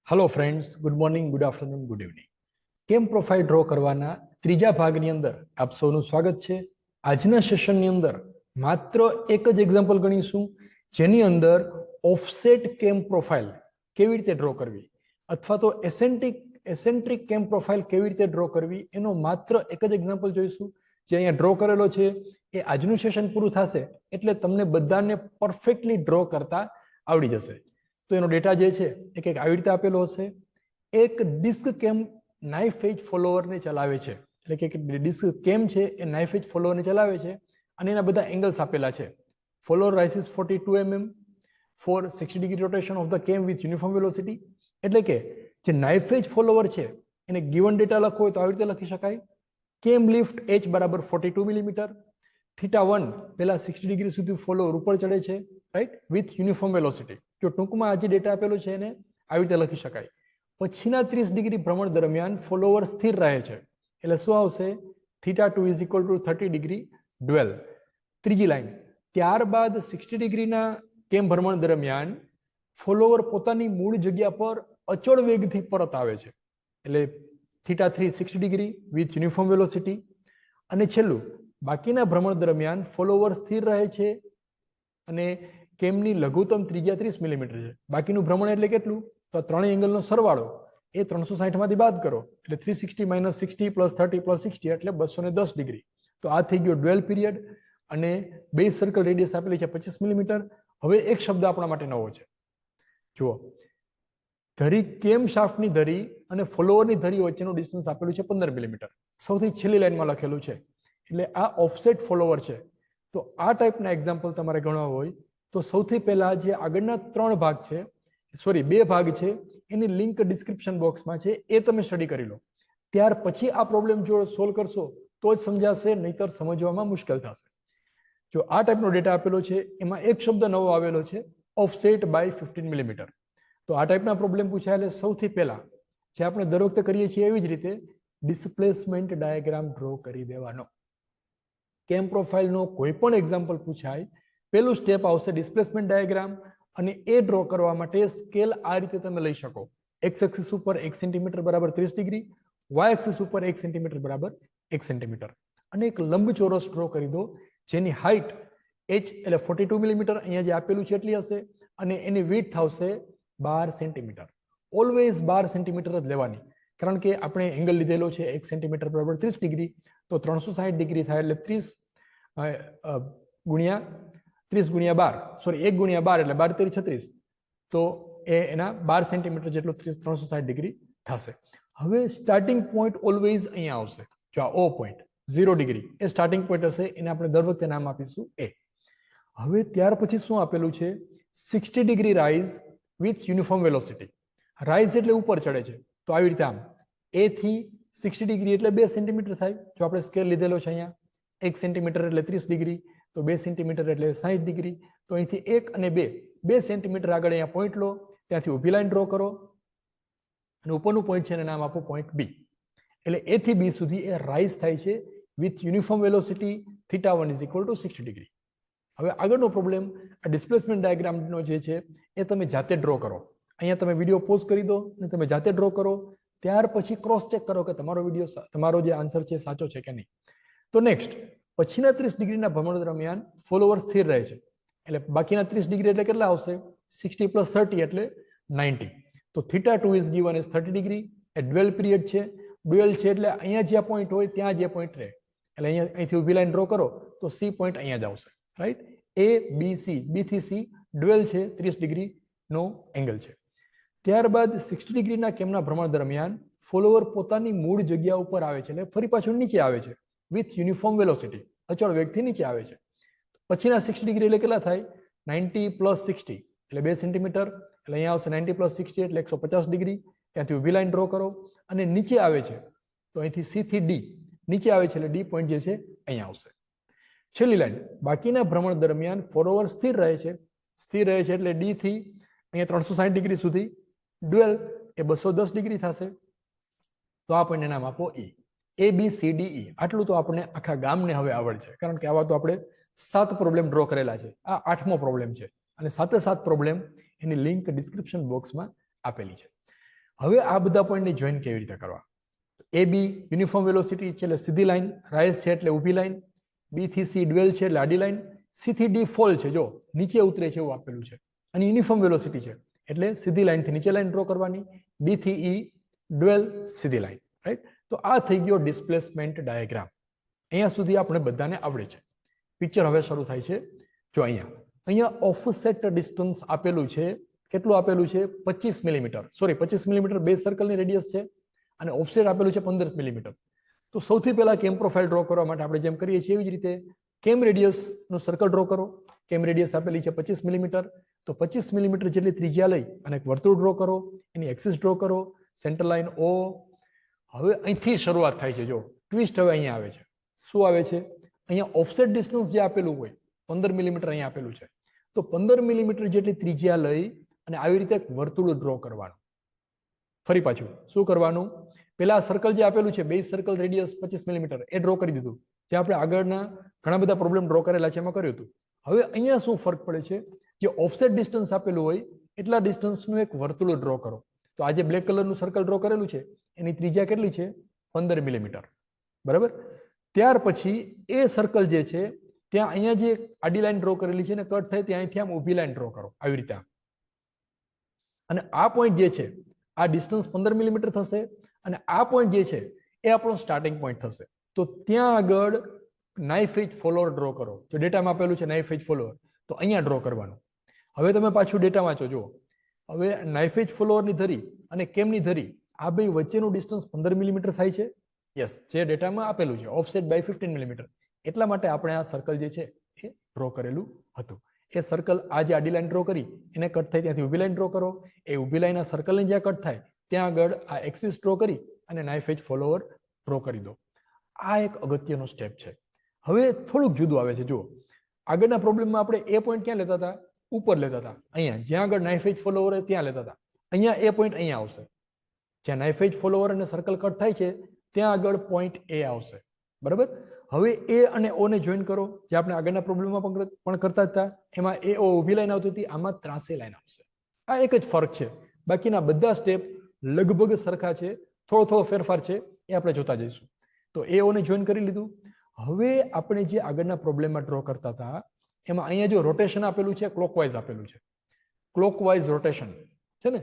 Hello friends, good morning, good afternoon, good evening. કેમ profile draw કરવાના ત્રીજા ભાગની અંદર આપ સૌનું સ્વાગત છે। આજના સેશનની અંદર માત્ર એક જ એક્ઝામ્પલ ગણીશું જેની અંદર ઓફસેટ કેમ પ્રોફાઇલ કેવી રીતે ડ્રો કરવી અથવા તો એસેન્ટ્રિક કેમ પ્રોફાઇલ કેવી રીતે ડ્રો કરવી એનો માત્ર એક જ એક્ઝામ્પલ જોઈશું જે અહીંયા ડ્રો કરેલો છે। એ આજનું સેશન પૂરું થશે એટલે તમને બધાને પરફેક્ટલી ડ્રો કરતા આવડી જશે। તો એનો ડેટા જે છે એ કંઈક આવી રીતે આપેલો હશે। એક ડિસ્ક કેમ નાઇફ એજ ફોલોવરને ચલાવે છે, એટલે કે ડિસ્ક કેમ છે એ નાઇફ એજ ફોલોવરને ચલાવે છે અને એના બધા એંગલ્સ આપેલા છે। Follower rises 42 mm for 60 degree rotation of the cam with uniform velocity. એટલે કે જે નાઇફ એજ ફોલોવર છે એને ગિવન ડેટા લખવો હોય તો આવી રીતે લખી શકાય। કેમ લિફ્ટ h બરાબર 42 મિલીમીટર, θ1 પહેલા 60 ડિગ્રી સુધી ફોલોવર ઉપર ચડે છે, રાઈટ, વિથ યુનિફોર્મ વેલોસિટી। જો ટૂંકમાં આ જે ડેટા આપેલો છે એને આવી રીતે લખી શકાય। પછીના 30 ડિગ્રી ભ્રમણ દરમિયાન ફોલોવર સ્થિર રહે છે, એટલે શું આવશે? θ2 ઇઝ ઇક્વલ ટુ 30 ડિગ્રી ડ્વેલ। ત્રીજી લાઈન, ત્યારબાદ 60 ડિગ્રીના કેમ ભ્રમણ દરમિયાન ફોલોવર પોતાની મૂળ જગ્યા પર અચળ વેગથી પરત આવે છે, એટલે θ3 60 ડિગ્રી વિથ યુનિફોર્મ વેલોસિટી। અને છેલ્લું, બાકીના ભ્રમણ દરમિયાન ફોલોવર સ્થિર રહે છે અને કેમની લઘુત્તમ ત્રિજ્યા 30 મિલીમીટર છે। બાકીનું ભ્રમણ એટલે કેટલું? તો ત્રણેય એંગલનો સરવાળો એ 360 માંથી બાદ કરો એટલે 360 - 60 + 30 + 60 એટલે 210 ડિગ્રી। તો આ થઈ ગયો ડ્વેલ પીરિયડ અને બેઝ સર્કલ રેડિયસ આપેલી છે 25 મિલીમીટર। હવે એક શબ્દ આપણા માટે નવો છે, જુઓ, ધરી કેમ શાફ્ટની ધરી અને ફોલોવરની ધરી વચ્ચેનું ડિસ્ટન્સ આપેલું છે 15 મિલીમીટર, સૌથી છેલ્લી લાઈનમાં લખેલું છે, એટલે આ ઓફસેટ ફોલોવર છે। તો આ ટાઈપના એક્ઝામ્પલ તમારે ગણવા હોય તો સૌથી પહેલા જે આગળના બે ભાગ છે એની લિંક ડિસ્ક્રિપ્શન બોક્સમાં છે, એ તમે સ્ટડી કરી લો। ત્યાર પછી આ પ્રોબ્લેમ જો સોલ્વ કરશો તો જ સમજાશે, નહીતર સમજવામાં મુશ્કેલ થશે। જો આ ટાઈપનો ડેટા આપેલો છે એમાં એક શબ્દ નવો આવેલો છે, ઓફસેટ બાય 15 મિલીમીટર। તો આ ટાઈપના પ્રોબ્લેમ પૂછાય એટલે સૌથી પહેલા જે આપણે દર વખતે કરીએ છીએ એવી જ રીતે ડિસ્પ્લેસમેન્ટ ડાયાગ્રામ ડ્રો કરી દેવાનો। કેમ પ્રોફાઇલનો કોઈ પણ એક્ઝામ્પલ પૂછાય પહેલું સ્ટેપ આવશે ડિસ્પ્લેસમેન્ટ ડાયાગ્રામ, અને એ ડ્રો કરવા માટે સ્કેલ આ રીતે તમે લઈ શકો। એક્સ એક્સિસ ઉપર 1 સેન્ટીમીટર બરાબર 30 ડિગ્રી, વાય એક્સિસ ઉપર 1 સેન્ટીમીટર બરાબર 1 સેન્ટીમીટર, અને એક લંબચોરસ ડ્રો કરી દો જેની હાઇટ h એટલે 42 મિલીમીટર અહીંયા જે આપેલું છે એટલી હશે, અને એની વિડ્થ આવશે 12 સેન્ટીમીટર। ઓલવેઝ 12 સેન્ટીમીટર જ લેવાની, કારણ કે આપણે એંગલ લીધેલો છે 1 સેન્ટીમીટર બરાબર 30 ડિગ્રી, તો 360 ડિગ્રી થાય એટલે 30 ગુણ્યા 1 ગુણ્યા 12 એટલે 12 × 36, તો એ એના 12 સેન્ટીમીટર જેટલું 360 ડિગ્રી થશે। હવે સ્ટાર્ટિંગ પોઈન્ટ ઓલવેઝ અહીંયા આવશે, જો આ ઓ પોઈન્ટ 0 ડિગ્રી એ સ્ટાર્ટિંગ પોઈન્ટ હશે, એને આપણે દર વખતે નામ આપીશું એ। હવે ત્યાર પછી શું આપેલું છે? 60 degree rise with uniform velocity. Rise એટલે ઉપર ચડે છે, તો આવી રીતે આમ એ થી 60 ડિગ્રી એટલે 2 સેન્ટીમીટર થાય। જો આપણે સ્કેલ લીધેલો છે અહીંયા 1 સેન્ટીમીટર એટલે 30 ડિગ્રી, તો 2 સેન્ટીમીટર એટલે 60 ડિગ્રી, તો અહીંથી 1 અને 2 સેન્ટીમીટર આગળ અહીંયા પોઈન્ટ લો, ત્યાંથી ઊભી લાઈન ડ્રો કરો અને ઉપરનું પોઈન્ટ છે એને નામ આપો પોઈન્ટ બી। એટલે એ થી બી સુધી એ રાઇઝ થાય છે with uniform velocity θ1 is equal to 60 degree. હવે આગળનો પ્રોબ્લેમ આ ડિસ્પ્લેસમેન્ટ ડાયાગ્રામનો જે છે એ તમે જાતે ડ્રો કરો। અહીંયા તમે વિડીયો પોઝ કરી દો અને તમે જાતે ડ્રો કરો, ત્યાર પછી ક્રોસ ચેક કરો કે તમારો જે આન્સર છે સાચો છે કે નહીં। તો નેક્સ્ટ, પછીના 30 ડિગ્રીના ભ્રમણ દરમિયાન ફોલોવર સ્થિર રહે છે, એટલે બાકીના 30 ડિગ્રી એટલે કેટલા આવશે? 60 + 30 એટલે 90। તો θ2 ઇઝ ગિવન એઝ 30 ડિગ્રી, એ ડ્વેલ પીરિયડ છે, ડ્યુઅલ છે એટલે અહીંયા જે પોઈન્ટ હોય ત્યાં જે પોઈન્ટ રહે, એટલે અહીંથી ઊભી લાઈન ડ્રો કરો તો સી પોઈન્ટ અહીંયા જ આવશે, રાઈટ। એ બી સી, બી થી સી ડ્યુઅલ છે, 30 ડિગ્રીનો એંગલ છે। ત્યારબાદ 60 ડિગ્રીના કેમના ભ્રમણ દરમિયાન ફોલોવર પોતાની મૂળ જગ્યા ઉપર આવે છે, એટલે ફરી પાછું નીચે આવે છે વિથ યુનિફોર્મ વેલોસિટી, અચળ વેગથી નીચે આવે છે। પછીના 60 ડિગ્રી એટલે કેટલા થાય? 90 + 60 એટલે 2 સેન્ટીમીટર, એટલે અહીંયા આવશે 90 + 60 એટલે 150 ડિગ્રી, ત્યાંથી ઊભી લાઈન ડ્રો કરો અને નીચે આવે છે, તો અહીંથી સી થી ડી નીચે આવે છે એટલે ડી પોઈન્ટ જે છે અહીંયા આવશે। છેલ્લી લાઈન, બાકીના ભ્રમણ દરમિયાન ફોલોવર સ્થિર રહે છે એટલે ડી થી અહીંયા 360 ડિગ્રી સુધી ડ્યુઅલ એ 210 ડિગ્રી થશે, તો આ પોઈન્ટને નામ આપો ઈ। એ બી સી ડી ઈ, આટલું તો આપણે આખા ગામને હવે આવડ છે, કારણ કે આવા તો આપણે 7 પ્રોબ્લેમ ડ્રો કરેલા છે, આ 8મો પ્રોબ્લેમ છે, અને 7 પ્રોબ્લેમ એની લિંક ડિસ્ક્રિપ્શન બોક્સમાં આપેલી છે। હવે આ બધા પોઈન્ટને જોઈન કેવી રીતે કરવા? એ બી યુનિફોર્મ વેલોસિટી છે એટલે સીધી લાઈન, રાઇઝ છે એટલે ઊભી લાઈન, બી થી સી ડ્વેલ છે એટલે આડી લાઈન, સી થી ડી ફોલ છે, જો નીચે ઉતરે છે એવું આપેલું છે, અને યુનિફોર્મ વેલોસિટી છે એટલે સીધી લાઈનથી નીચે લાઈન ડ્રો કરવાની, બી થી ઈ ડ્વેલ સીધી લાઈન, રાઈટ? તો આ થઈ ગયો ડિસ્પ્લેસમેન્ટ ડાયાગ્રામ. અહીંયા સુધી આપણે બધાને આવડે છે. પિક્ચર હવે શરૂ થાય છે. જો અહીંયા ઓફસેટ ડિસ્ટન્સ આપેલું છે. કેટલું આપેલું છે? 25 મિલીમીટર. સોરી, 25 મિલીમીટર બેઝ સર્કલની રેડિયસ છે અને ઓફસેટ આપેલું છે 15 મિલીમીટર. તો સૌથી પહેલા કેમ પ્રોફાઇલ ડ્રો કરવા માટે આપણે જેમ કરીએ છીએ એવી જ રીતે કેમ રેડિયસનું સર્કલ ડ્રો કરો. કેમ રેડિયસ આપેલી છે 25 મિલીમીટર. તો 25 મિલીમીટર જેટલી ત્રિજ્યા લઈ અને એક વર્તુળ ડ્રો કરો, એની એક્સિસ ડ્રો કરો, સેન્ટર લાઈન O. હવે અહીંથી શરૂઆત થાય છે. જો ટ્વિસ્ટ હવે અહીંયા આવે છે. શું આવે છે? અહીંયા ઓફસેટ ડિસ્ટન્સ જે આપેલું હોય 15 મિલીમીટર અહીંયા આપેલું છે. તો 15 મિલીમીટર જેટલી ત્રિજ્યા લઈ અને આવી રીતે એક વર્તુળ ડ્રો કરવાનું. ફરી પાછું શું કરવાનું? પેલા સર્કલ જે આપેલું છે બેઝ સર્કલ રેડિયસ 25 મિલીમીટર એ ડ્રો કરી દીધું, જે આપણે આગળના ઘણા બધા પ્રોબ્લેમ ડ્રો કરેલા છે એમાં કર્યું હતું. હવે અહીંયા શું ફરક પડે છે? જે ઓફસેટ ડિસ્ટન્સ આપેલું હોય એટલા ડિસ્ટન્સનું એક વર્તુળ ડ્રો કરો. તો આ જે બ્લેક કલરનું સર્કલ ડ્રો કરેલું છે એની ત્રિજ્યા કેટલી છે? 15 મિલીમીટર. બરાબર? ત્યાર પછી એ સર્કલ જે છે ત્યાં અહીંયા જે આડી લાઈન ડ્રો કરેલી છે ને કટ થાય ત્યાંથી આમ ઊભી લાઈન ડ્રો કરો આવી રીતે. અને આ પોઈન્ટ જે છે આ ડિસ્ટન્સ 15 મિલીમીટર થશે અને આ પોઈન્ટ જે છે એ આપણો સ્ટાર્ટિંગ પોઈન્ટ થશે. તો ત્યાં આગળ નાઇફ એજ ફોલોઅર ડ્રો કરો. જો ડેટામાં આપેલું છે નાઇફ એજ ફોલોઅર, તો અહીંયા ડ્રો કરવાનું. હવે તમે પાછું ડેટા વાંચો. જુઓ, હવે નાઇફ એજ ફોલોઅરની ધરી અને કેમની ધરી આ બે વચ્ચેનું ડિસ્ટન્સ 15 મિલીમીટર થાય છે. યસ, જે ડેટામાં આપેલું છે ઓફસેટ બાય 15 મિલીમીટર. એટલા માટે આપણે આ સર્કલ જે છે એ ડ્રો કરેલું હતું. એ સર્કલ આ જે આડી લાઈન ડ્રો કરી એને કટ થાય ત્યાંથી ઊભી લાઈન ડ્રો કરો. એ ઊભી લાઈન આ સર્કલને જ્યાં કટ થાય ત્યાં આગળ આ એક્સિસ ડ્રો કરી અને નાઇફ એજ ફોલોઅર ડ્રો કરી દો. આ એક અગત્યનો સ્ટેપ છે. હવે થોડુંક જુદું આવે છે. જુઓ, આગળના પ્રોબ્લેમમાં આપણે એ પોઈન્ટ ક્યાં લેતા હતા? ઉપર લેતા હતા. અહીંયા જ્યાં આગળ નાઇફ એજ ફોલોઅર ત્યાં લેતા હતા. અહીંયા એ પોઈન્ટ અહીંયા આવશે. જ્યાં નાઇફ એજ ફોલોઅર અને સર્કલ કટ થાય છે ત્યાં આગળ પોઈન્ટ એ આવશે. બરાબર? હવે એ અને ઓ ને જોઈન કરો, જે આપણે આગળના પ્રોબ્લેમમાં પણ કરતા હતા. એમાં એ ઓ ઊભી લાઈન આવતી હતી, આમાં ત્રાસી લાઈન આવશે. આ એક જ ફરક છે. બાકીના બધા સ્ટેપ લગભગ સરખા છે. થોડો ફેરફાર છે એ આપણે જોતા જઈશું. તો એ ઓ ને જોઈન કરી લીધું. હવે આપણે જે આગળના પ્રોબ્લેમમાં ડ્રો કરતા હતા એમાં અહીંયા જો રોટેશન આપેલું છે, ક્લોકવાઇઝ આપેલું છે. ક્લોકવાઇઝ રોટેશન છે ને,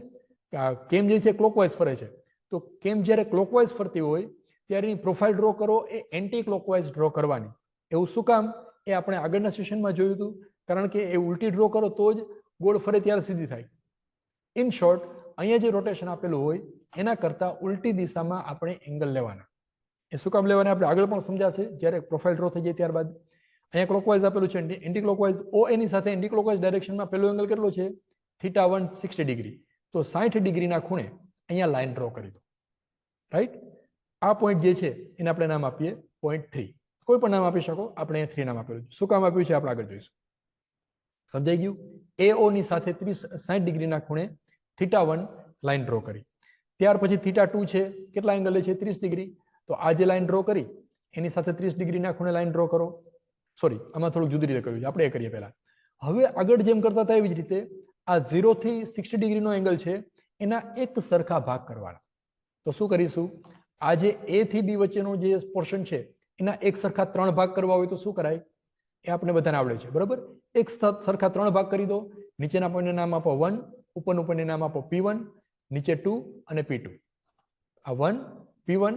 કેમ જે છે ક્લોકવાઇઝ ફરે છે. તો કેમ જ્યારે ક્લોકવાઇઝ ફરતી હોય ત્યારે એની પ્રોફાઇલ ડ્રો કરો એ એન્ટી ક્લોકવાઇઝ ડ્રો કરવાની. એવું શું કામ? એ આપણે આગળના સેશનમાં જોયું હતું. કારણ કે એ ઉલટી ડ્રો કરો તો જ ગોળ ફરે ત્યારે સીધી થાય. ઇન શોર્ટ, અહીંયા જે રોટેશન આપેલું હોય એના કરતાં ઉલટી દિશામાં આપણે એંગલ લેવાના. એ શું કામ લેવાના આપણે આગળ પણ સમજાશે જ્યારે પ્રોફાઇલ ડ્રો થઈ જાય ત્યારબાદ. અહીંયા ક્લોકવાઇઝ આપેલું છે, એન્ટી ક્લોકવાઇઝ. ઓ એની સાથે એન્ટી ક્લોકવાઇઝ ડાયરેક્શનમાં પેલો એંગલ કેટલો છે? θ1 60 ડિગ્રી. તો 60 ડિગ્રીના ખૂણે અહીંયા લાઈન ડ્રો કરી દો. રાઈટ? આ પોઈન્ટ જે છે એને આપણે નામ આપીએ પોઈન્ટ 3. કોઈ પણ નામ આપી શકો. આપણે અહીંયા 3 નામ આપેલું છે. શું કામ આપ્યું છે આપણે આગળ જોઈશું. સમજાઈ ગયું? AO ની સાથે 60 ડિગ્રીના ખૂણે θ1 લાઈન ડ્રો કરી. ત્યાર પછી θ2 છે, કેટલા એંગલ છે? 30 ડિગ્રી. તો આ જે લાઈન ડ્રો કરી એની સાથે 30 ડિગ્રીના ખૂણે લાઈન ડ્રો કરો. સોરી, આમાં થોડુંક જુદી રીતે કર્યું છે, આપણે એ કરીએ પહેલા. હવે આગળ જેમ કરતા હતા એવી જ રીતે આ 0 થી 60 ડિગ્રીનો એંગલ છે એના એક સરખા ભાગ કરવાના. તો શું કરીશું? આ જે A થી B વચ્ચેનો જે પોર્શન છે એના એક સરખા 3 ભાગ કરવા હોય તો શું કરાય? એ આપણે બધાને આવડે છે. બરાબર? એક સરખા 3 ભાગ કરી દો. નીચેના પોઈન્ટને નામ આપો 1, ઉપરનું પોઈન્ટને નામ આપો P1, નીચે 2 અને P2. આ 1, P1,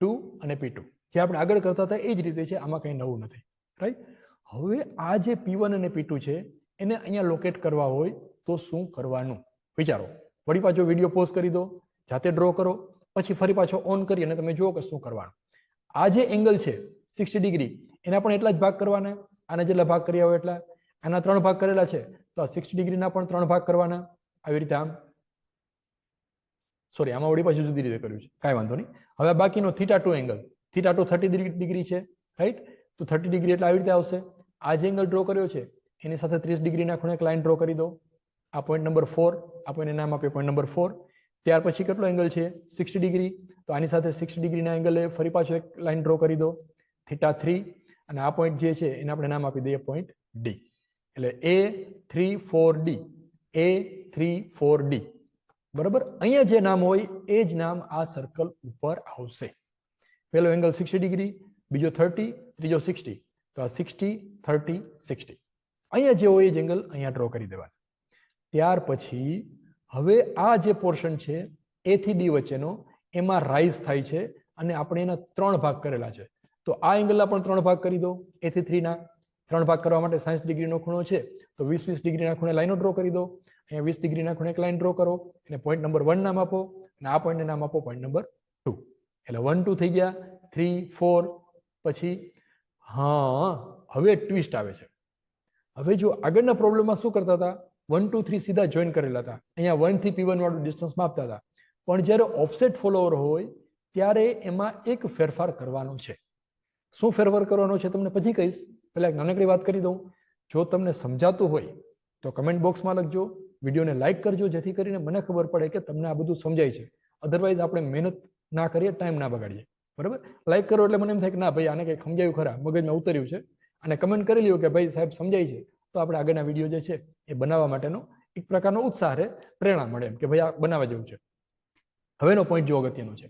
2 અને P2 જે આપણે આગળ કરતા હતા એ જ રીતે છે. આમાં કંઈ નવું નથી. રાઈટ? હવે આ જે P1 અને P2 છે એને અહીંયા લોકેટ કરવા હોય તો શું કરવાનું? વિચારો. વળી પાછો વિડીયો પોઝ કરી દો, જાતે ડ્રો કરો, પછી ફરી પાછો ઓન કરી અને તમે જુઓ કે શું કરવાનું. આ જે એંગલ છે 60 ડિગ્રી એના પણ એટલા જ ભાગ કરવાના. આના જેટલા ભાગ કર્યા હોય એટલા. આના 3 ભાગ કરેલા છે તો આ 60 ડિગ્રીના પણ 3 ભાગ કરવાના. આવી રીતે આમ. સોરી, આમાં વળી પાછું જુદી રીતે કર્યું છે. કાંઈ વાંધો નહીં. હવે બાકીનો θ2 એંગલ. θ2 30 ડિગ્રી છે. રાઈટ? તો 30 ડિગ્રી એટલે આવી રીતે આવશે. આ જે એંગલ ડ્રો કર્યો છે એની સાથે 30 ડિગ્રીના ખૂણે એક લાઈન ડ્રો કરી દો. આ પોઈન્ટ નંબર 4, આપણે નામ આપીએ પોઈન્ટ નંબર 4. ત્યાર પછી કેટલો એંગલ છે? 60 ડિગ્રી. તો આની સાથે 60 ડિગ્રીના એંગલે ફરી પાછો એક લાઈન ડ્રો કરી દો, θ3. અને આ પોઈન્ટ જે છે એને આપણે નામ આપી દઈએ પોઈન્ટ D. એટલે A3 4D. A3 4D. બરાબર, અહીંયા જે નામ હોય એ જ નામ આ સર્કલ ઉપર આવશે. પહેલો એંગલ 60 ડિગ્રી, બીજો 30, ત્રીજો 60, તો આ 60, 30, 60. અહીંયા જે હોય એ જ એંગલ અહીંયા ડ્રો કરી દેવાના. ત્યાર પછી હવે આ જે પોર્શન છે એ થી બી વચ્ચેનો, એમાં રાઇઝ થાય છે અને આપણે એના 3 ભાગ કરેલા છે. તો આ એંગલના પણ 3 ભાગ કરી દો. એ થી 3 ના 3 ભાગ કરવા માટે 60 ડિગ્રીનો ખૂણો છે, તો 20 ડિગ્રીના ખૂણે લાઈનો ડ્રો કરી દો. અહીંયા 20 ડિગ્રીના ખૂણે એક લાઈન ડ્રો કરો, અને પોઈન્ટ નંબર 1 નામ આપો, અને આ પોઈન્ટને નામ આપો પોઈન્ટ નંબર 2. એટલે 1 2 થઈ ગયા, 3 4. પછી હા, હવે ટ્વિસ્ટ આવે છે. હવે જો આગળના પ્રોબ્લેમમાં શું કરતા હતા, 1 2 3 સીધા જોઈન કરેલા હતા. અહીંયા 1 થી P1 વાળું ડિસ્ટન્સ માપતા હતા. પણ જ્યારે ઓફસેટ ફોલોવર હોય ત્યારે એમાં એક ફેરફાર કરવાનો છે. શું ફેરફાર કરવાનો છે તમને પછી કહીશ. પહેલા એક નાનકડી વાત કરી દઉં. જો તમને સમજાતું હોય તો કમેન્ટ બોક્સમાં લખજો, વિડીયોને લાઈક કરજો, જેથી કરીને મને ખબર પડે કે તમને આ બધું સમજાય છે. અધરવાઇઝ આપણે મહેનત ના કરીએ, ટાઈમ ના બગાડીએ. બરાબર, લાઈક કરો એટલે મને એમ થાય કે ના ભાઈ આને કંઈક સમજાયું ખરા, મગજમાં ઉતર્યું છે. અને કમેન્ટ કરી લ્યો કે ભાઈ સાહેબ સમજાય છે, તો આપણે આગળના વિડીયો જે છે એ બનાવવા માટેનો એક પ્રકારનો ઉત્સાહ રહે, પ્રેરણા મળે એમ કે ભાઈ આ બનાવવા જેવું છે. હવેનો પોઈન્ટ જો અગત્યનો છે,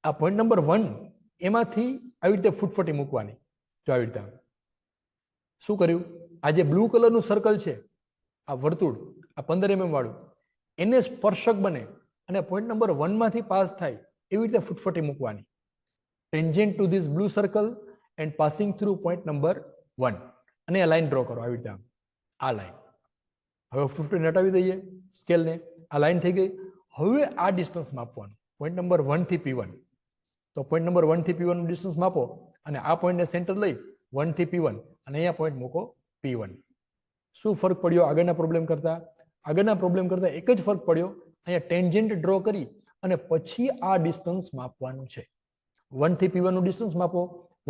આ પોઈન્ટ નંબર 1 એમાંથી આવી રીતે ફૂટફટી મૂકવાની. જો આવી રીતે શું કર્યું, આ જે બ્લુ કલરનું સર્કલ છે, આ વર્તુળ, આ 15 mm વાળું, એને સ્પર્શક બને અને પોઈન્ટ નંબર 1 માંથી પાસ થાય એવી રીતે ફૂટફટી મૂકવાની. Tangent two this blue circle and passing through point number 1. અને આ લાઈન ડ્રો કરો આવી રીતે, આ લાઈન. હવે ફૂટફટી હટાવી દઈએ સ્કેલને, આ લાઈન થઈ ગઈ. હવે આ ડિસ્ટન્સ માપવાનું, પોઈન્ટ નંબર 1 થી P1. તો પોઈન્ટ નંબર 1 થી P1 નું ડિસ્ટન્સ માપો, અને આ પોઈન્ટને સેન્ટર લઈ 1 થી P1, અને અહીંયા પોઈન્ટ મૂકો P1. શું ફરક પડ્યો આગળના પ્રોબ્લેમ કરતા? આગળના પ્રોબ્લેમ કરતા એક જ ફરક પડ્યો, અહીંયા ટેન્જન્ટ ડ્રો કરી અને પછી આ ડિસ્ટન્સ માપવાનું છે. 1 થી P1 નું ડિસ્ટન્સ માપો,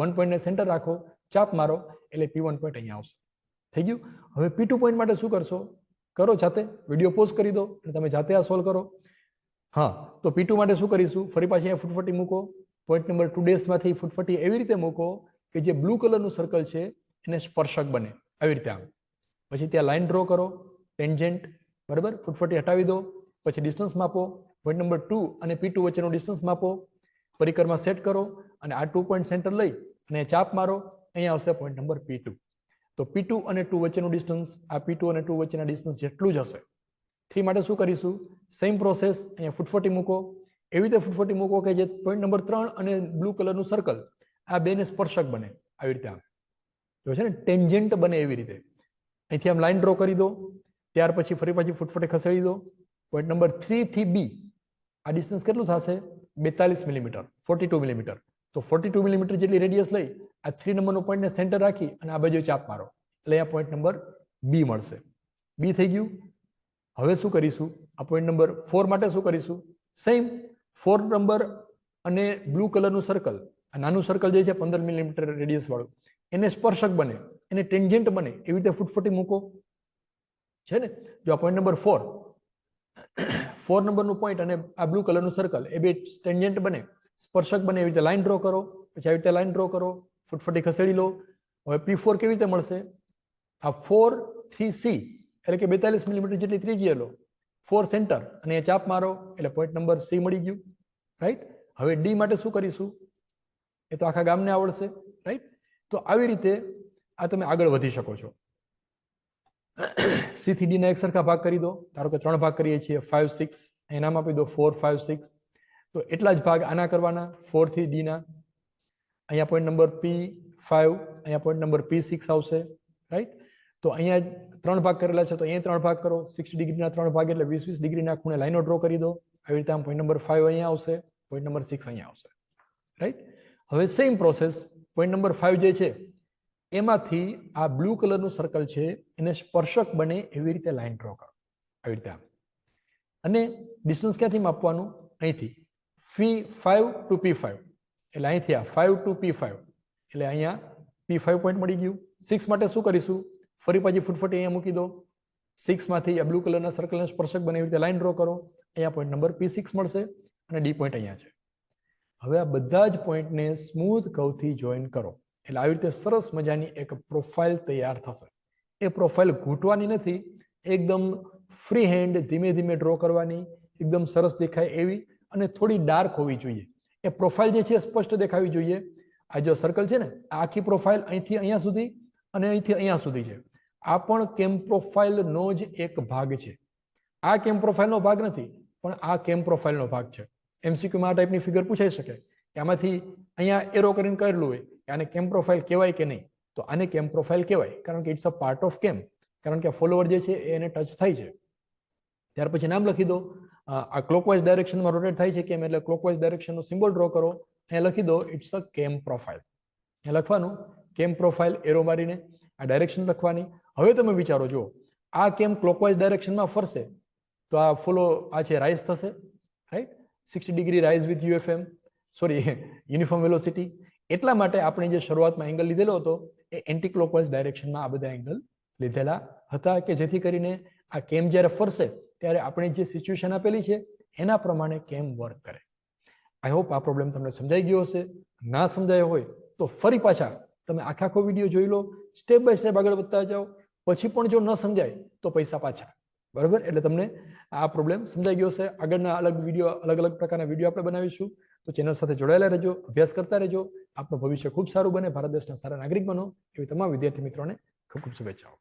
1 પોઈન્ટને સેન્ટર રાખો, ચાપ મારો, એટલે P1 પોઈન્ટ અહીંયા આવશે. થઈ ગયું. હવે P2 પોઈન્ટ માટે શું કરશો, કરો જાતે, વિડીયો પોઝ કરી દો અને તમે જાતે આ સોલ્વ કરો. હા, તો P2 માટે શું કરીશું, ફરી પાછી અહીંયા ફૂટફટી મૂકો. પોઈન્ટ નંબર 2 માંથી ફૂટફટી એવી રીતે મૂકો કે જે બ્લુ કલરનું સર્કલ છે એને સ્પર્શક બને, આવી રીતે આમ. પછી ત્યાં લાઈન ડ્રો કરો, ટેન્જન્ટ, બરાબર, ફૂટફટી હટાવી દો. પછી ડિસ્ટન્સ માપો, પોઈન્ટ નંબર 2 અને P2 વચ્ચેનો ડિસ્ટન્સ માપો, પરિકરમાં સેટ કરો, અને આ 2 પોઈન્ટ સેન્ટર લઈ અને ચાપ મારો, અહીંયા આવશે પોઈન્ટ નંબર P2. તો P2 અને 2 વચ્ચેનું ડિસ્ટન્સ આ P2 અને 2 વચ્ચેના ડિસ્ટન્સ જેટલું જ હશે. 3 માટે શું કરીશું, સેમ પ્રોસેસ, અહીંયા ફૂટફટી મૂકો, એવી રીતે ફૂટફટી મૂકો કે જે પોઈન્ટ નંબર 3 અને બ્લુ કલરનું સર્કલ આ બેને સ્પર્શક બને, આવી રીતે આમ. જો છે ને ટેન્જન્ટ બને એવી રીતે. અહીંથી આમ લાઈન ડ્રો કરી દો. ત્યાર પછી ફરી પાછી ફૂટફટી ખસેડી દો. પોઈન્ટ નંબર 3 થી B આ ડિસ્ટન્સ કેટલું થશે, 42 મિલીમીટર, 42 મિલીમીટર. તો 42 મિલીમીટર જેટલી રેડિયસ લઈ આ 3 નંબરનો પોઈન્ટને સેન્ટર રાખી અને આ બાજુ ચાપ મારો, એટલે અહીંયા પોઈન્ટ નંબર B મળશે. B થઈ ગયું. હવે શું કરીશું, આ પોઈન્ટ નંબર 4 માટે શું કરીશું, સેમ 4 નંબર અને બ્લુ કલરનું સર્કલ, આ નાનું સર્કલ જે છે 15 મિલીમીટર રેડિયસ વાળું, એને સ્પર્શક બને, એને ટેન્જન્ટ બને એવી રીતે ફૂટફટી મૂકો, છે ને. જો આ પોઈન્ટ નંબર 4 નંબરનું પોઈન્ટ અને આ બ્લુ કલરનું સર્કલ એ બે ટેન્જન્ટ બને, સ્પર્શક બને, એવી રીતે લાઈન ડ્રો કરો. પછી આવી રીતે લાઈન ડ્રો કરો, ફૂટફટી ખસેડી લો. હવે P4 કેવી રીતે મળશે, આ 4 થી C એટલે કે 42 મિલીમીટર જેટલી ત્રિજ્યા લો, 4 સેન્ટર, અને એ ચાપ મારો, એટલે પોઈન્ટ નંબર C મળી ગયું, રાઈટ. હવે D માટે શું કરીશું, એ તો આખા ગામને આવડશે, રાઈટ. તો આવી રીતે આ તમે આગળ વધી શકો છો. C થી D ના એક સરખા ભાગ કરી દો. ધારો કે 3 ભાગ કરીએ છીએ, 5 6, અહીં નામ આપી દો 4 5 6. તો એટલા જ ભાગ આના કરવાના, 4 થી D ના. અહીંયા પોઈન્ટ નંબર P5, અહીંયા પોઈન્ટ નંબર P6 આવશે, રાઈટ. તો અહીંયા 3 ભાગ કરેલા છે, તો અહીંયા 3 ભાગ કરો, 60 ડિગ્રીના 3 ભાગ એટલે 20 ડિગ્રીના ખૂણે લાઈનો ડ્રો કરી દો. આવી રીતે આમ પોઈન્ટ નંબર 5 અહીંયા આવશે, પોઈન્ટ નંબર 6 અહીંયા આવશે, રાઈટ. હવે સેમ પ્રોસેસ, પોઈન્ટ નંબર 5 જે છે એમાંથી આ બ્લુ કલરનું સર્કલ છે એને સ્પર્શક બને એવી રીતે લાઈન ડ્રો કરો, આવી રીતે આમ. અને ડિસ્ટન્સ ક્યાંથી માપવાનું, અહીંથી P5 ટુ P5, એટલે અહીંથી આ 5 ટુ P5, એટલે અહીંયા P5 પોઈન્ટ મળી ગયું. 6 માટે શું કરીશું, ફરી પાછી ફૂટફટી અહીંયા મૂકી દો. 6 માંથી આ બ્લુ કલરના સર્કલને સ્પર્શક બને એવી રીતે લાઈન ડ્રો કરો, અહીંયા પોઈન્ટ નંબર P6 મળશે, અને D પોઈન્ટ અહીંયા છે. હવે આ બધા જ પોઈન્ટને સ્મૂથ કર્વથી જોઈન કરો, એટલે આવી રીતે સરસ મજાની એક પ્રોફાઇલ તૈયાર થશે. એ પ્રોફાઇલ ઘૂંટવાની નથી, એકદમ ફ્રી હેન્ડ ધીમે ધીમે ડ્રો કરવાની, એકદમ સરસ દેખાય એવી અને થોડી ડાર્ક હોવી જોઈએ. એ પ્રોફાઇલ જે છે એ સ્પષ્ટ દેખાવી જોઈએ. આ જો સર્કલ છે ને આ આખી પ્રોફાઇલ અહીંથી અહીંયા સુધી અને અહીંથી અહીંયા સુધી છે. આ પણ કેમ પ્રોફાઇલનો જ એક ભાગ છે. આ કેમ પ્રોફાઇલનો ભાગ નથી, પણ આ કેમ પ્રોફાઇલનો ભાગ છે. એમસીક્યુમાં આ ટાઈપની ફિગર પૂછાઈ શકે કે આમાંથી અહીંયા એરો કરીને કરેલું હોય કે આને કેમ પ્રોફાઇલ કહેવાય કે નહીં, તો આને કેમ પ્રોફાઇલ કહેવાય, કારણ કે ઇટ્સ અ પાર્ટ ઓફ કેમ, કારણ કે ફોલોવર જે છે એને ટચ થાય છે. ત્યાર પછી નામ લખી દો. આ ક્લોકવાઇઝ ડાયરેક્શનમાં રોટેટ થાય છે કેમ, એટલે ક્લોકવાઇઝ ડાયરેક્શનનો સિમ્બોલ ડ્રો કરો. અહીંયા લખી દો ઇટ્સ અ કેમ પ્રોફાઇલ. અહીંયા લખવાનું કેમ પ્રોફાઇલ, એરો મારીને આ ડાયરેક્શન લખવાની. હવે તમે વિચારો, જો આ કેમ ક્લોકવાઇઝ ડાયરેક્શનમાં ફરશે તો આ ફોલો આ છે રાઇઝ થશે, right, 60 degree rise with UFM, sorry uniform velocity. એટલા માટે આપણે જે શરૂઆતમાં એંગલ લીધેલો હતો એ એન્ટી ક્લોકવાઇઝ ડાયરેક્શનમાં આ બધા એંગલ લીધેલા હતા, કે જેથી કરીને આ કેમ જ્યારે ફરશે ત્યારે આપણે જે સિચ્યુએશન આપેલી છે એના પ્રમાણે કેમ વર્ક કરે. આઈ હોપ આ પ્રોબ્લેમ તમને સમજાઈ ગયો હશે. ના સમજાયો હોય તો ફરી પાછા તમે આખો વિડીયો જોઈ લો, સ્ટેપ બાય સ્ટેપ આગળ વધતા જાઓ. પછી પણ જો ન સમજાય તો પૈસા પાછા, બરાબર? એટલે તમને આ પ્રોબ્લેમ સમજાઈ ગયો હશે. આગળના અલગ અલગ પ્રકારના વિડીયો આપણે બનાવીશું, તો ચેનલ સાથે જોડાયેલા રહેજો, અભ્યાસ કરતા રહેજો. આપનું ભવિષ્ય ખૂબ સારું બને, ભારત દેશના સારા નાગરિક બનો, એવી તમામ વિદ્યાર્થી મિત્રોને ખૂબ ખૂબ શુભેચ્છાઓ.